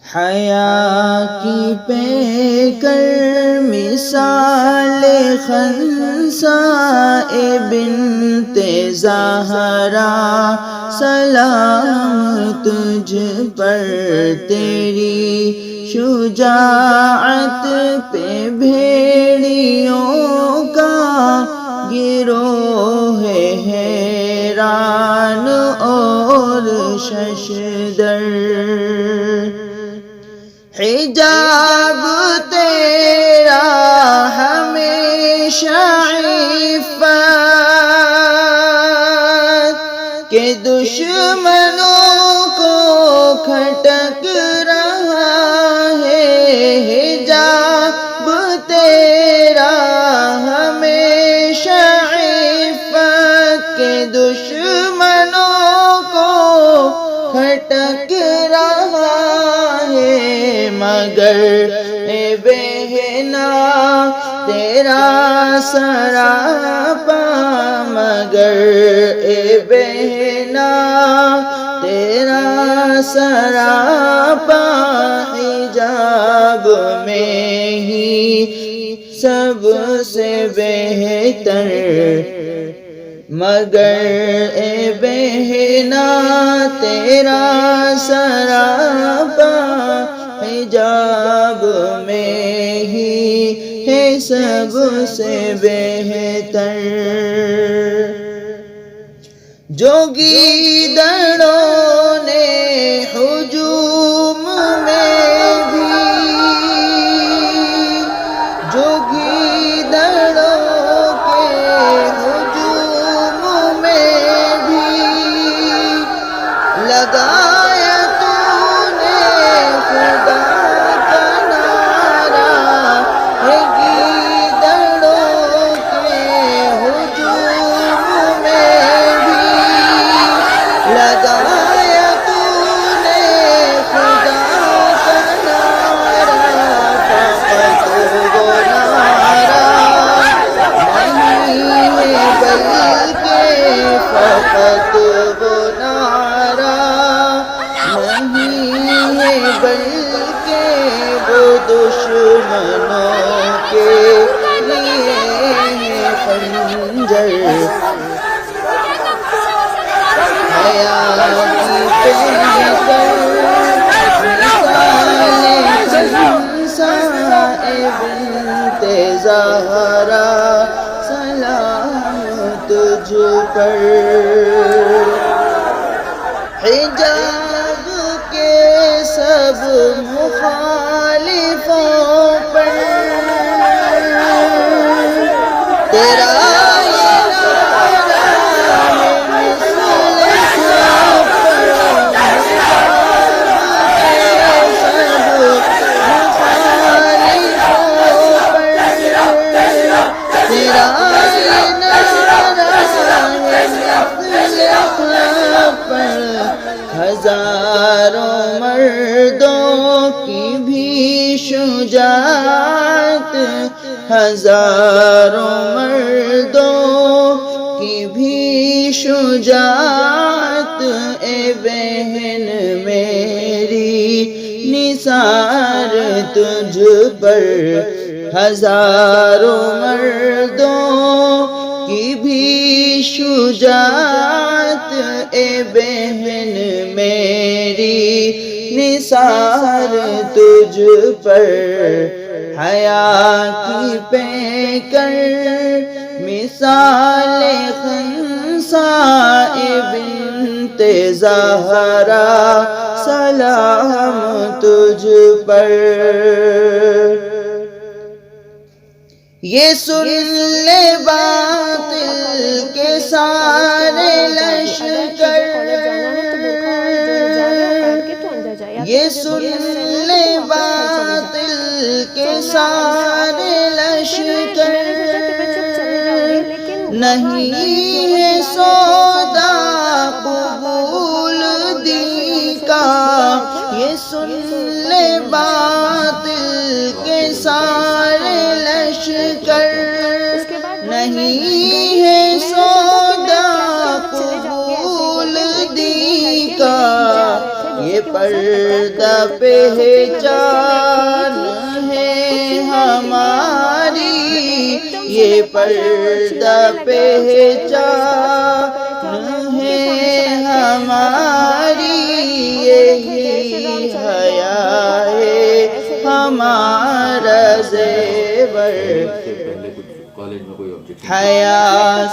حیا کی پیکر مثال خنساء بنت زہرا، سلام تجھ پر تیری شجاعت پہ بھیڑیوں کا گروہ ہے حیران اور ششدر۔ حجاب تیرا ہمیشہ عفت کہ دشمنوں کو کھٹک رہا ہے، حجاب تیرا ہمیشہ عفت کہ دشمنوں کو کھٹک رہا ہے، مگر اے بہنا تیرا سراپا، مگر اے بہنا تیرا سراپا حجاب میں ہی سب سے بہتر، مگر اے بہنا تیرا سراپا حجاب میں ہی ہے سب سے بہتر۔ جو گیدڑوں نے ہجوم میں بھی، جو گیدڑوں کے ہجوم میں بھی لگایا تو نے خدا کا نعرہ، ہے گیدڑوں کے ہجوم میں بھی لگایا تو نے خدا کا نعرہ، فقط وہ نعرہ نہیں ہے بلکہ فقط وہ نعرہ نہیں ہے بلکہ وہ دشمنوں کے لیے ہے خنجر۔ حیا کی پیکر مثال خنساء بنت زہرا، سلام تجھ پر۔ حجاب کے سب مخالفوں پر تیرا ہزاروں مردوں کی بھی شجاعت، ہزاروں مردوں کی بھی شجاعت، اے بہن میری نثار تجھ پر، ہزاروں مردوں کی بھی شجاعت، اے بہن میری نثار تجھ پر۔ حیا کی پیکر مثال خنساء بنت زہرا، سلام تجھ پر۔ یہ سن لے باطل کے سارے لشکر، یہ سن لے باطل کے سارے لشکر، نہیں ہے سودا قبول دی کا، یہ سن لے باطل کے سارے لشکر، نہیں ہے سودا قبول دی کا، یہ پردہ پہچان ہے ہماری، یہ پردہ پہچان ہے ہماری، یہی حیا ہے ہمارا زیور۔ حیا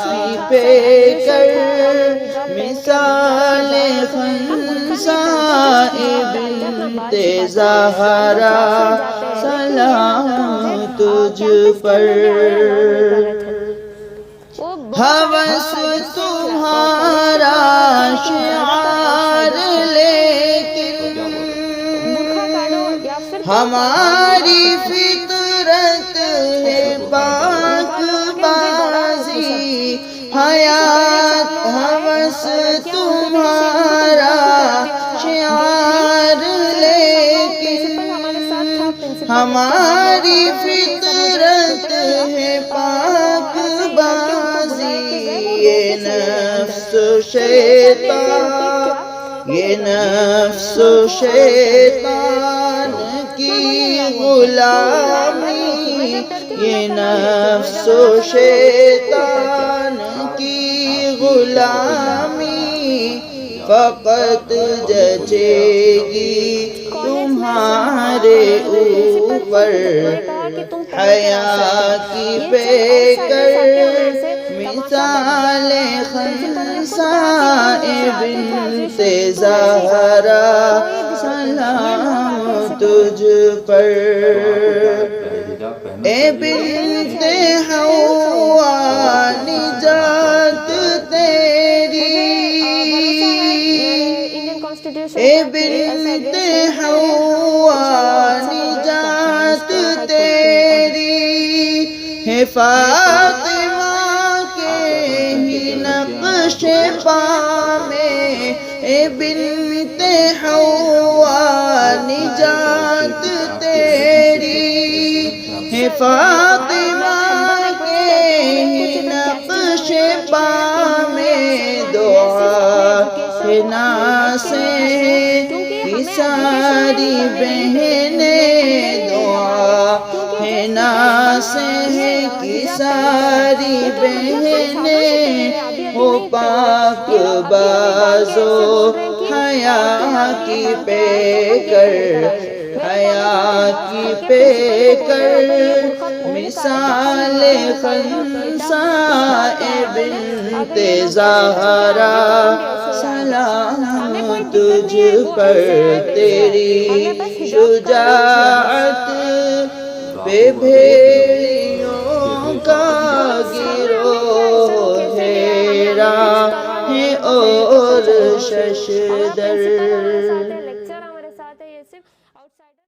کی پیکر مثال خنساء بنت زہرا، سلام تجھ پر۔ ہوس تمہارا شعار لیکن ہماری فطرت ہے پاک بازی۔ حیات ہوس تمہارا شعار لیکن ہماری فطرت ہے پاک بازی۔ یہ نفس و شیطان، یہ نفس و شیطان کی غلامی، یہ نفس و شیطان کی غلامی فقط جچے گی تمہارے اوپر۔ حیا کی پیکر مثال خنساء بنت زہرا، سلام تجھ پر۔ اے بنت حوا نجات تیری، اے بنت حوا نجات تیری، ہے فاطمہ کے ہی نقش پا میں۔ اے بنت حوا نجات تیری، ہے فاطمہ کے ہی نقش پا میں۔ دعا ہے ناصح کی ساری بہنیں، دعا ہے ناصح کی ساری بہنیں، ہو پاک بازو حیا کی پیکر، حیا کی پیکر مثال خنساء بنت زہرا، سلام تجھ پر۔ تیری شجاعت پہ بھیڑیوں کا گروہ ہے اور ششدر۔